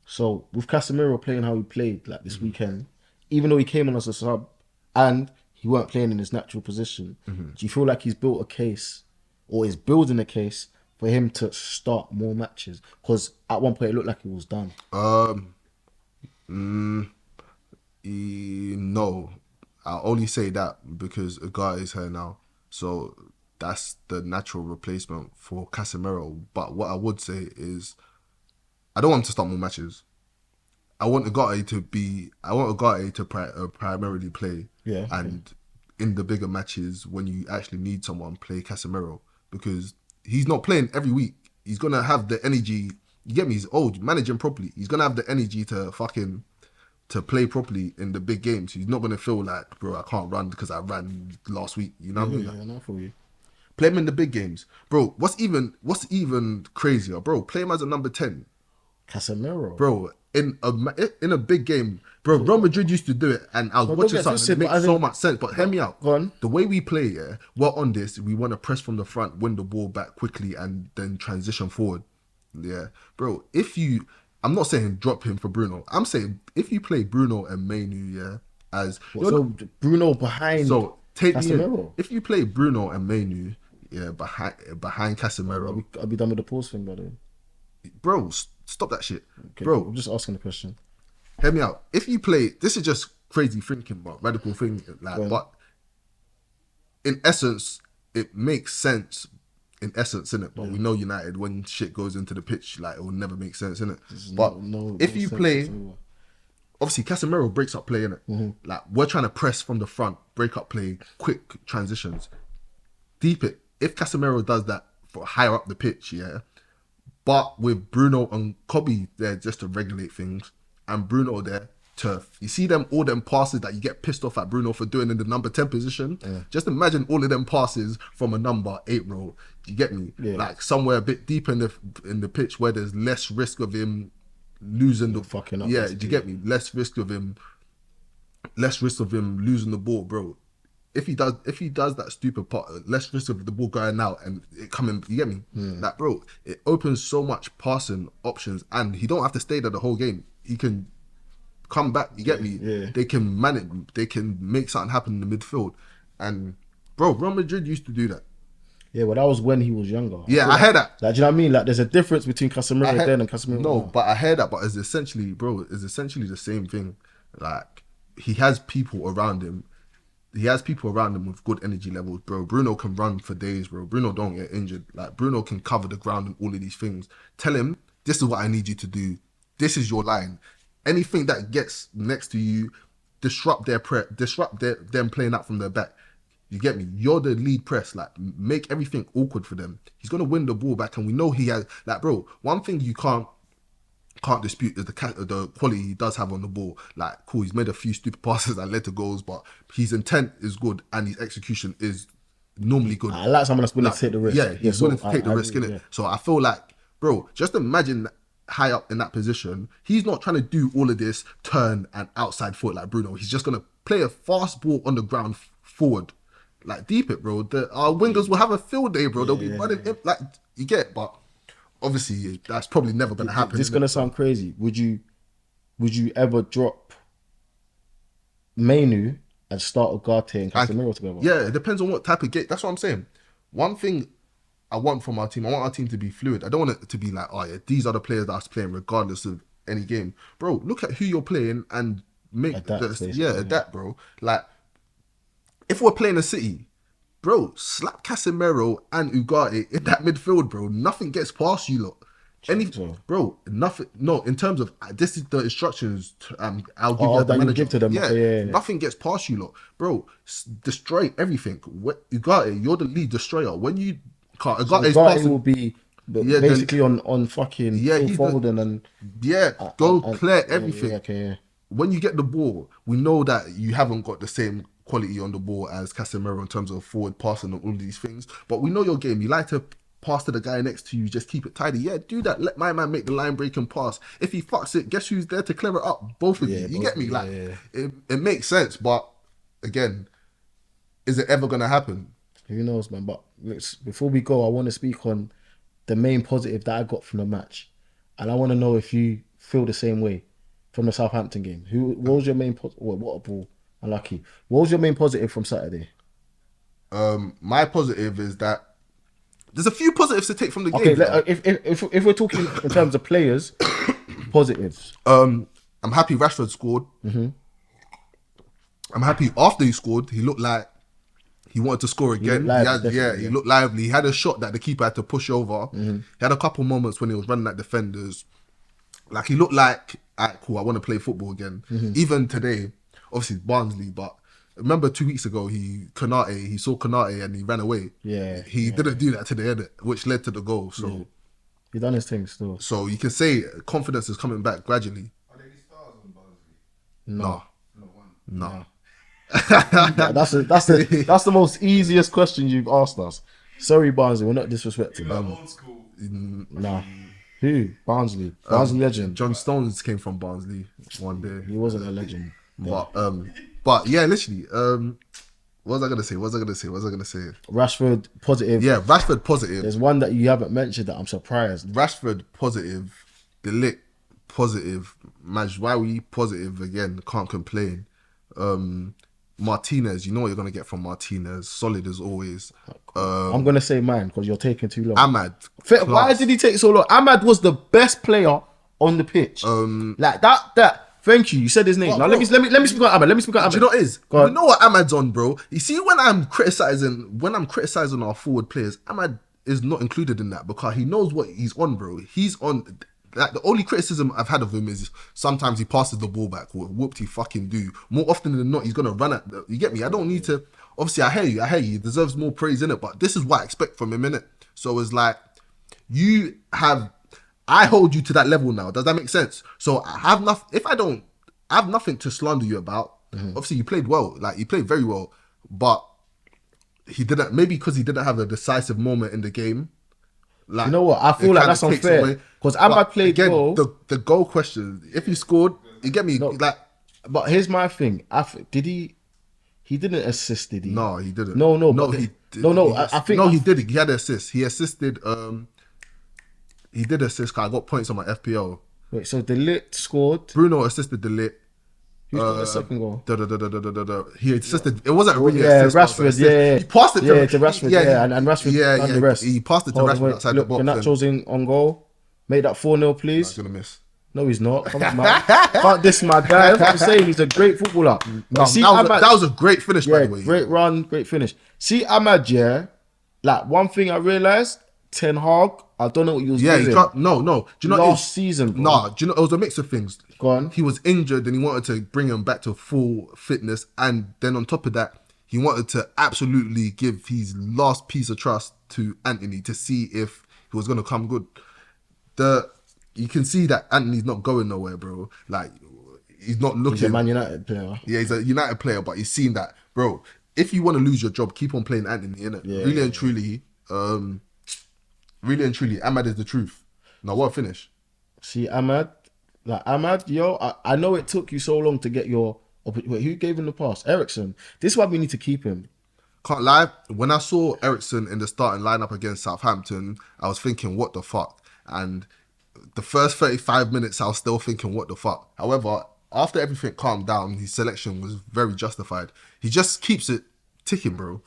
So with Casemiro playing how he played like this weekend, even though he came on as a sub and he weren't playing in his natural position, do you feel like he's built a case or is building a case for him to start more matches? Because at one point it looked like he was done. No, I'll only say that because Agar is here now, so that's the natural replacement for Casemiro. But what I would say is, I don't want him to start more matches. I want Agar to primarily play, and in the bigger matches when you actually need someone, play Casemiro, because he's not playing every week. He's gonna have the energy. You get me? He's old, managing properly. He's gonna have the energy to play properly in the big games. He's not gonna feel like, bro, I can't run because I ran last week. You know what I mean? Yeah, not for you. Play him in the big games, bro. What's even crazier, bro? Play him as a number 10, Casemiro, bro. In a big game, bro. Real Madrid used to do it, and I was Well, watching don't get something. It twisted, makes but I so think- much sense. But hear me out. Go on. The way we play, we're on this. We want to press from the front, win the ball back quickly, and then transition forward. Yeah, bro. I'm not saying drop him for Bruno. I'm saying if you play Bruno and Mainu, as So Bruno behind. so take me in. Casemiro. If you play Bruno and Mainu, behind Casemiro, I'll be done with the pause thing, by the way. bro, stop that shit, Okay, bro. I'm just asking the question. Hear me out. If you play, this is just crazy thinking, but radical thinking, like, but in essence, it makes sense. In essence, innit? But we know United, when shit goes into the pitch, like, it will never make sense, innit? But if you play, obviously Casemiro breaks up play, innit? Like, we're trying to press from the front, break up play, quick transitions, deep it. If Casemiro does that for higher up the pitch, but with Bruno and Kobe there just to regulate things, and Bruno there to, you see all them passes that you get pissed off at Bruno for doing in the number 10 position. Just imagine all of them passes from a number 8 role. You get me? Like somewhere a bit deeper in the pitch where there's less risk of him losing the fucking up. Yeah, do you get me? Less risk of him losing the ball, bro. If he does that stupid part, less risk of the ball going out and it coming. You get me? Like, bro, it opens so much passing options, and he don't have to stay there the whole game. He can come back. You get me? Yeah. They can manage. They can make something happen in the midfield, and bro, Real Madrid used to do that. Yeah, well, that was when he was younger. Yeah, I heard that. Like, do you know what I mean? Like, there's a difference between Casemiro then and Casemiro No, now. but I heard that. But it's essentially the same thing. Like, he has people around him. He has people around him with good energy levels, bro. Bruno can run for days, bro. Bruno don't get injured. Like, Bruno can cover the ground and all of these things. Tell him, this is what I need you to do. This is your line. Anything that gets next to you, disrupt them playing out from their back. You get me? You're the lead press. Like, make everything awkward for them. He's gonna win the ball back, and we know he has. Like, bro, one thing you can't can't dispute is the quality he does have on the ball. Like, cool, he's made a few stupid passes that led to goals, but his intent is good and his execution is normally good. I like someone that's willing Like, to take the risk. yeah, he's willing to take the risk, agree, innit? yeah. So I feel like, bro, just imagine high up in that position. He's not trying to do all of this turn and outside foot like Bruno. He's just gonna play a fast ball on the ground forward, like deep it, bro. Our wingers will have a field day, bro. They'll be running in, like, you get it, but obviously that's probably never gonna happen. This is gonna sound crazy. Would you ever drop Mainu and start Ugarte and Casemiro together? Yeah, it depends on what type of game. That's what I'm saying. One thing I want from our team, I want our team to be fluid. I don't want it to be like, oh yeah, these are the players that are playing regardless of any game. Bro, look at who you're playing and make adapt, bro. Like, if we're playing a City, bro, slap Casemiro and Ugarte in that midfield, bro. Nothing gets past you lot. Bro, nothing. No, in terms of this is the instructions. I'll give you as the manager. Give to them. Yeah. Nothing gets past you lot, bro. Destroy everything. Ugarte, you're the lead destroyer. When you can't, Ugarte will be basically on fucking Foden and go clear everything. Yeah. When you get the ball, we know that you haven't got the same quality on the ball as Casemiro in terms of forward passing and all these things. But we know your game. You like to pass to the guy next to you, just keep it tidy. Yeah, do that. Let my man make the line breaking pass. If he fucks it, guess who's there to clear it up? Both of you. You get me? It makes sense. But again, is it ever going to happen? Who knows, man? But before we go, I want to speak on the main positive that I got from the match. And I want to know if you feel the same way from the Southampton game. What was your main positive? What a ball. Unlucky. What was your main positive from Saturday? My positive is that there's a few positives to take from the game. Okay, if we're talking in terms of players, positives. I'm happy Rashford scored. Mm-hmm. I'm happy after he scored, he looked like he wanted to score again. He looked lively. He had a shot that the keeper had to push over. Mm-hmm. He had a couple moments when he was running at defenders. Like, he looked like, alright, cool, I want to play football again. Mm-hmm. Even today, obviously Barnsley, but remember 2 weeks ago, he saw Konate and he ran away. Yeah. He didn't do that today, which led to the goal. So he done his thing still. So you can say confidence is coming back gradually. Are there any stars on Barnsley? No. No. That's the most easiest question you've asked us. Sorry, Barnsley, we're not disrespecting them. Old school. Nah. Who? Barnsley. Barnsley legend. John Stones came from Barnsley one day. He wasn't a legend. But yeah, literally. What was I gonna say? Rashford positive. Yeah, Rashford positive. There's one that you haven't mentioned that I'm surprised. Rashford positive. Delict positive. Majwawi positive again. Can't complain. Martinez, you know what you're gonna get from Martinez. Solid as always. I'm gonna say mine because you're taking too long. Ahmad. Why did he take so long? Ahmad was the best player on the pitch. Like that. Thank you. You said his name. Now let me speak on Ahmad. Do you know what it is? You know what Ahmad's on, bro? You see, when I'm criticizing our forward players, Ahmad is not included in that because he knows what he's on, bro. He's on. Like, the only criticism I've had of him is sometimes he passes the ball back. Whooped he fucking do. More often than not, he's gonna run at. You get me? I don't need to. Obviously, I hear you. He deserves more praise in it, but this is what I expect from him, innit? So it's like I hold you to that level now. Does that make sense? So I have nothing. If I don't, I have nothing to slander you about. Mm-hmm. Obviously, you played well. Like, you played very well, but he didn't. Maybe because he didn't have a decisive moment in the game. Like, you know what? I feel like that's unfair because Ahmad played again, well. The goal question. If he scored, you get me. No, but here's my thing. Did he? He didn't assist, did he? No, he didn't. No. He did. I think no, he did. He had an assist. He assisted. He did assist. Cause I got points on my FPL. Wait, so Delict scored. Bruno assisted Delict. Who's got the second goal? He assisted. It wasn't really assist. Rashford. Yeah, he passed it to Rashford. And Rashford done the rest. He passed it to Rashford outside the box. Garnacho's on goal. Made that 4-0, please. He's gonna miss. No, he's not. Come on, man. Can't diss my guy. That's what I'm saying. He's a great footballer. No, that was a great finish, by the way. Great run, great finish. See, Ahmad, like, one thing I realised, Ten Hag, I don't know what he was doing. No. Do you know last season, bro? Nah, do you know it was a mix of things. Go on. He was injured and he wanted to bring him back to full fitness, and then on top of that, he wanted to absolutely give his last piece of trust to Anthony to see if he was going to come good. you can see that Anthony's not going nowhere, bro. Like, he's not looking. He's a Man United player. Yeah, he's a United player, but he's seen that, bro. If you want to lose your job, keep on playing Anthony, innit? Yeah, Really and truly, Ahmad is the truth. Now, what finish? See, Ahmad, yo, I know it took you so long to get your. Wait, who gave him the pass? Ericsson. This is why we need to keep him. Can't lie, when I saw Ericsson in the starting lineup against Southampton, I was thinking, what the fuck? And the first 35 minutes, I was still thinking, what the fuck? However, after everything calmed down, his selection was very justified. He just keeps it ticking, bro.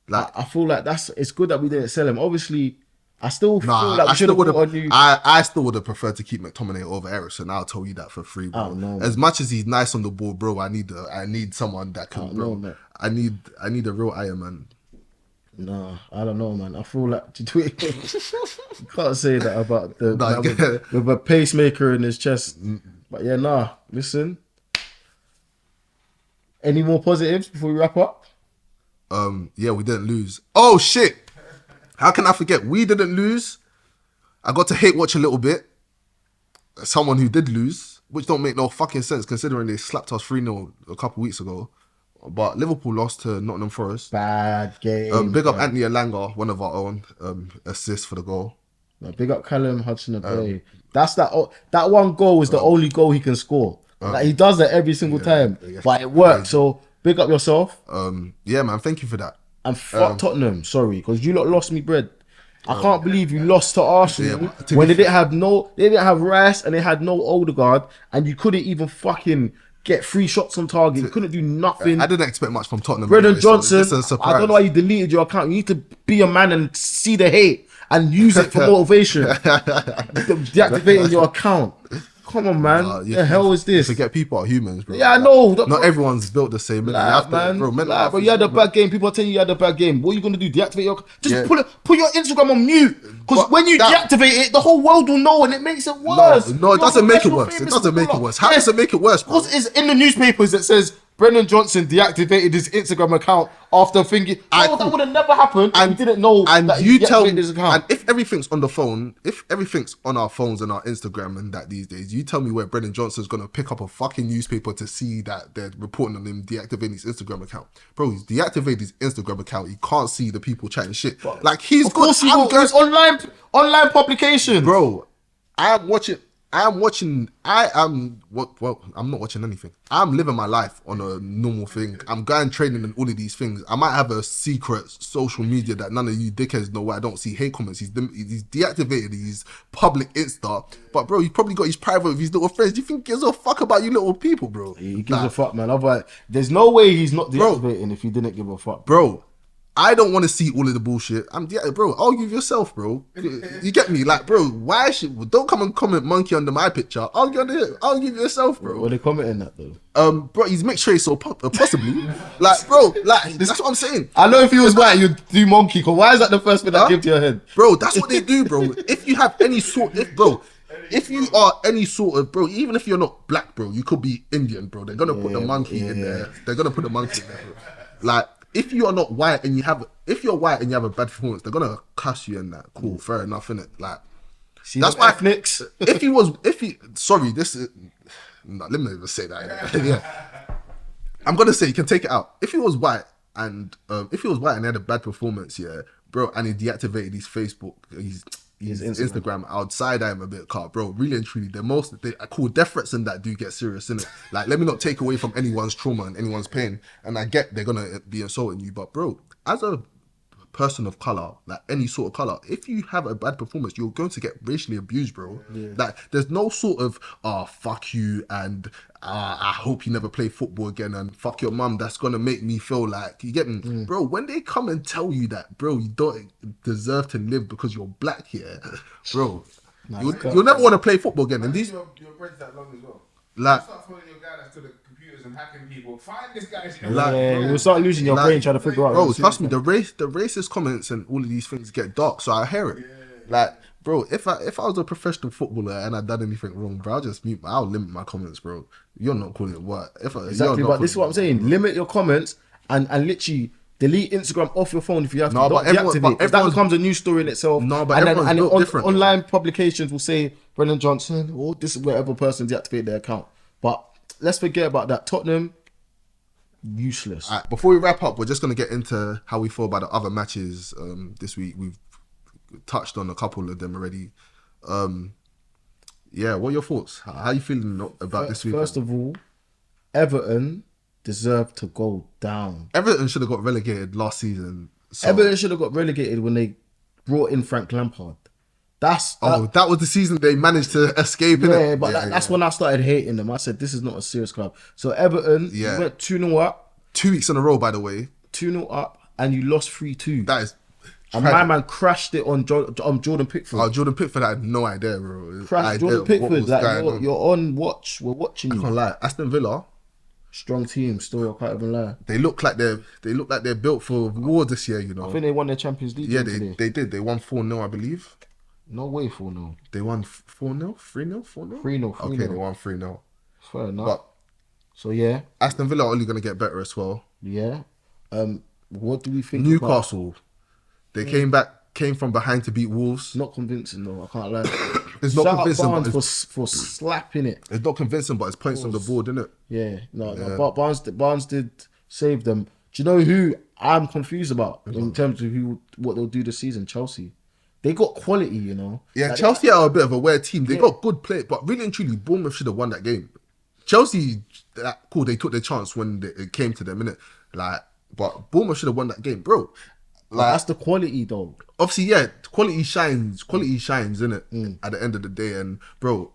Like, I feel like it's good that we didn't sell him. Obviously, I still feel like we I should still have would bought a new. I still would have preferred to keep McTominay over Ericsson. I'll tell you that for free, bro. Oh, no, as much as he's nice on the ball, bro, I need someone that can, bro. no, I need a real Iron Man. Nah, I don't know, man. I feel like you can't say that about the Nah, man with a pacemaker in his chest. But yeah, nah. Listen. Any more positives before we wrap up? Yeah, we didn't lose. Oh shit! How can I forget? We didn't lose. I got to hate watch a little bit. Someone who did lose, which don't make no fucking sense considering they slapped us 3-0 a couple weeks ago. But Liverpool lost to Nottingham Forest. Bad game. Big up Anthony Elanga, one of our own, assist for the goal. No, big up Callum Hudson-Odoi. That's that one goal is the only goal he can score. Like, he does that every single time, but it works. So big up yourself. Yeah, man, thank you for that. And fuck Tottenham, sorry, because you lot lost me bread. I can't believe you lost to Arsenal when they didn't have Rice and they had no Odegaard, and you couldn't even fucking get 3 shots on target. You couldn't do nothing. I didn't expect much from Tottenham. Brendan Johnson, this is a surprise. I don't know why you deleted your account. You need to be a man and see the hate and use it for motivation. Deactivating your account. Come on, man. The hell is this? Forget people are humans, bro. Yeah, I know. Not everyone's built the same. You have to, bro, you had a bad game. People are telling you had a bad game. What are you gonna do? Deactivate your? Just put your Instagram on mute. Because when you deactivate it, the whole world will know, and it makes it worse. No, it doesn't make it worse. It doesn't make it worse. How does it make it worse, bro? Because it's in the newspapers that says Brendan Johnson deactivated his Instagram account after thinking, that would have never happened if you didn't know that he deactivated his account. And if everything's on the phone, if everything's on our phones and our Instagram and that these days, you tell me where Brendan Johnson's going to pick up a fucking newspaper to see that they're reporting on him deactivating his Instagram account. Bro, he's deactivated his Instagram account. He can't see the people chatting shit. Like, he's of course it's online publication. Bro, I'm not watching anything. I'm living my life on a normal thing. I'm going training and all of these things. I might have a secret social media that none of you dickheads know where I don't see hate comments. He's deactivated his public Insta. But bro, he's probably got his private with his little friends. Do you think he gives a fuck about you little people, bro? He gives a fuck, man. Otherwise, there's no way he's not deactivating if he didn't give a fuck. Bro, I don't want to see all of the bullshit. Bro, argue with yourself, bro. You get me? Like, bro, don't come and comment monkey under my picture. Argue with yourself, bro. What are they commenting that though? Bro, he's mixed race, so possibly. Like, bro, that's what I'm saying. I know if he was white, you'd do monkey. Cause why is that the first thing that came to your head? Bro, that's what they do, bro. If you have any sort, if you are any sort of, bro, even if you're not black, bro, you could be Indian, bro. They're gonna put the monkey in there. They're gonna put the monkey in there, bro. Like, if you are not white and if you're white and you have a bad performance, they're gonna cuss you and that. Cool, fair enough, innit? Like, that's why ethnics. Let me not even say that. Yeah, I'm gonna say you can take it out. If he was white and he had a bad performance, yeah, bro, and he deactivated his Facebook, his Instagram outside, I'm a bit cut, bro. Really and truly, I call death threats and that do get serious, innit? Like, let me not take away from anyone's trauma and anyone's pain, and I get they're gonna be insulting you, but bro, as a person of color, like any sort of color, if you have a bad performance, you're going to get racially abused, bro. Like, there's no sort of fuck you and I hope you never play football again and fuck your mum, that's gonna make me feel like, you get me? Bro, when they come and tell you that, bro, you don't deserve to live because you're black here, bro, you'll never want to play football again. And these your bread's that long as well. Like, start following your guy that's to the computers and hacking people. Find this guy. You'll start losing your brain trying to figure out. Bro, trust me, the racist comments and all of these things get dark, so I hear it. Like, bro, if I was a professional footballer and I'd done anything wrong, bro, I'll limit my comments, bro. You're not calling it what? Exactly, but this is what I'm saying. Limit your comments and literally delete Instagram off your phone if you have No, to. but Don't everyone- deactivate. but 'Cause that everyone's- becomes a news story in itself. No, but and everyone's then, built different, though. online publications will say Brendan Johnson or this is whatever person deactivated their account. But let's forget about that. Tottenham, useless. Alright, before we wrap up, we're just going to get into how we feel about the other matches this week. We've touched on a couple of them already. Yeah, what are your thoughts? How are you feeling about this week? First of all, Everton deserve to go down. Everton should have got relegated last season. So, Everton should have got relegated when they brought in Frank Lampard. That that was the season they managed to escape, innit? but that's when I started hating them. I said, this is not a serious club. So Everton, Yeah. you went 2-0 up, 2 weeks in a row, by the way. 2-0 up, and you lost 3-2. That is And tragic. my man crashed it on Jordan Pickford. Oh, Jordan Pickford, I had no idea, bro. Crashed Jordan Pickford. Like, you're on watch. We're watching I you. can't lie. Aston Villa, Strong team, still, I can't even lie. they look like they're built for war this year, you know. I think they won their Champions League. Yeah, game today. they did. They won 4-0, I believe. No way 4-0. They won 4-0, 3-0, 4-0? 3-0, Okay, 3-0. they won 3-0. Fair enough. But So yeah. Aston Villa are only going to get better as well. Yeah. What do we think? Newcastle, they came from behind to beat Wolves. Not convincing though. I can't lie. It's not Shout out convincing, but Barnes for slapping it. It's not convincing, but it's points on the board, isn't it? Yeah. No. But Barnes did save them. Do you know who I'm confused about in terms of what they'll do this season? Chelsea. They got quality, you know. Yeah, Like, Chelsea are a bit of a weird team. They got good play, but really and truly, Bournemouth should have won that game. Chelsea, cool, they took their chance when it came to them, innit? Like, but Bournemouth should have won that game, bro. Like, that's the quality though. obviously, yeah, quality shines, innit? At the end of the day, and bro,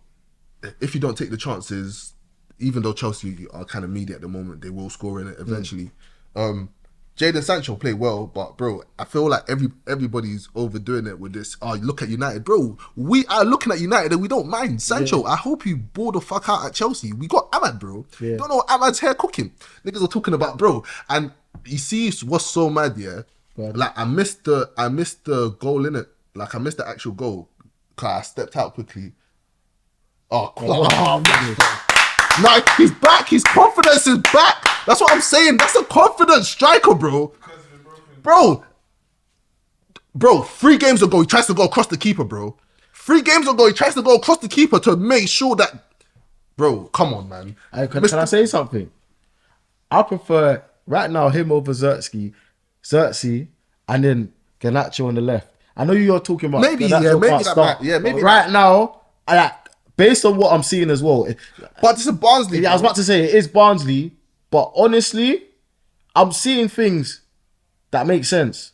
if you don't take the chances, even though Chelsea are kind of media at the moment, they will score in it eventually. Jadon Sancho played well, but bro, I feel like everybody's overdoing it with this. Oh, look at United, bro. We are looking at United and we don't mind Sancho. I hope you bore the fuck out at Chelsea. We got Ahmad, bro. Yeah. Don't know what Ahmad's hair cooking. Niggas are talking about, bro. And you see what's so mad, yeah. Like I missed the goal in it. Like I missed the actual goal. Cause I stepped out quickly. Oh, no, he's back. His confidence is back. That's what I'm saying. That's a confident striker, bro. Bro, 3 games ago, he tries to go across the keeper, bro. 3 games ago, he tries to go across the keeper to make sure that... Bro, come on, man. Can I say something? I prefer, right now, him over Zirkzee, and then Garnacho on the left. I know you're talking about Maybe, Garnacho yeah, maybe can't that start, might- yeah, maybe but right now, based on what I'm seeing as well... But this is Barnsley. Yeah, I was about to say it is Barnsley, but honestly, I'm seeing things that make sense.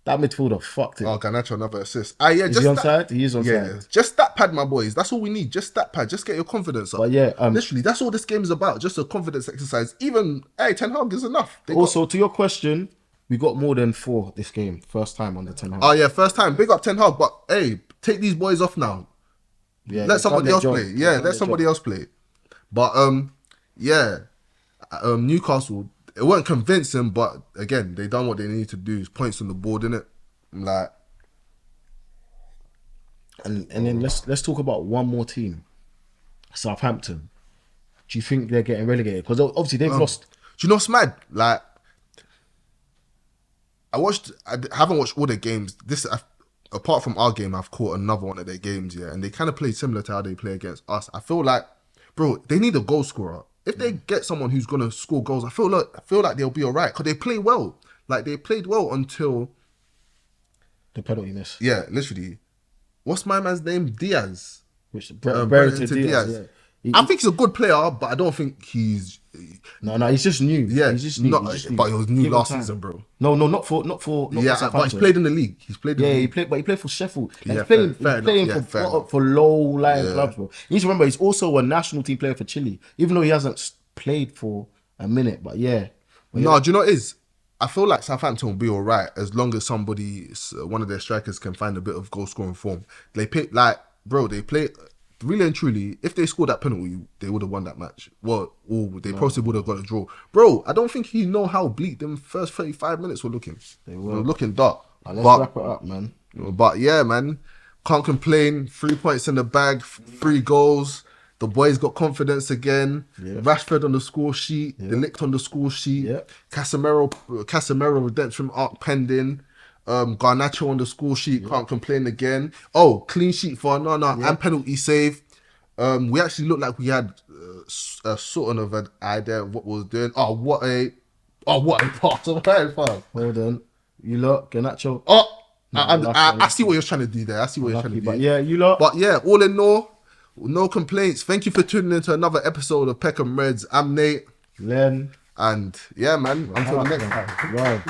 That midfielder fucked it. Oh, Garnacho, another assist. Yeah, Is he onside? He is onside. Yeah, just that pad, my boys. That's all we need. Just that pad. Just get your confidence up. But yeah, literally, that's all this game is about. Just a confidence exercise. Even, hey, Ten Hag is enough. Also, to your question, we got more than 4 this game. First time on the Ten Hag. Oh yeah, first time. Big up Ten Hag. But hey, take these boys off now. Yeah, Let somebody else play. Yeah, let somebody else play. But Newcastle, it weren't convincing, but again, they done what they need to do. It's points on the board, innit? Like, And then let's talk about one more team, Southampton. Do you think they're getting relegated? Because obviously they've lost. do you know what's mad? Like, I haven't watched all their games. Apart from our game, I've caught another one of their games, yeah, and they kind of play similar to how they play against us. I feel like, bro, they need a goal scorer. If they get someone who's gonna score goals, I feel like they'll be alright because they play well. Like they played well until The penalty miss. yeah, literally. What's my man's name? Diaz. Which Brereton Diaz. Yeah. I think he's a good player, but I don't think he's. No, he's just new. Yeah, he's just new. not- He's just new. but he was new Give him last time. season, bro. No, not for Yeah, for but he's Southampton. played in the league. He's played in the Yeah, league. he played for Sheffield. Yeah, He's playing, fair he's playing enough. Yeah, fair enough. for low-lying clubs, bro. You need to remember, he's also a national team player for Chile, even though he hasn't played for a minute. But yeah. No, do you know what it is? I feel like Southampton will be all right as long as one of their strikers can find a bit of goal scoring form. They play really and truly. If they scored that penalty, they would have won that match. Well, they possibly would have got a draw. Bro, I don't think you know how bleak them first 35 minutes were looking. They were looking dark. Let's wrap it up, man. But yeah, man, can't complain. 3 points in the bag, 3 goals. The boys got confidence again. Yeah. Rashford on the score sheet. Yeah. De Ligt on the score sheet. Yeah. Casemiro redemption arc pending. Garnacho on the score sheet. Can't complain again. Oh, clean sheet for Nana and penalty save. We actually looked like we had a sort of an idea of what we was doing. What a pass! What a pass! Hold on. You lot, Garnacho. I see what you're trying to do there. I see what you're trying to do. But yeah, you lot. But yeah, all in all, no complaints. Thank you for tuning into another episode of Peckham Reds. I'm Nate. Len. And yeah, man, until the next time. Wow.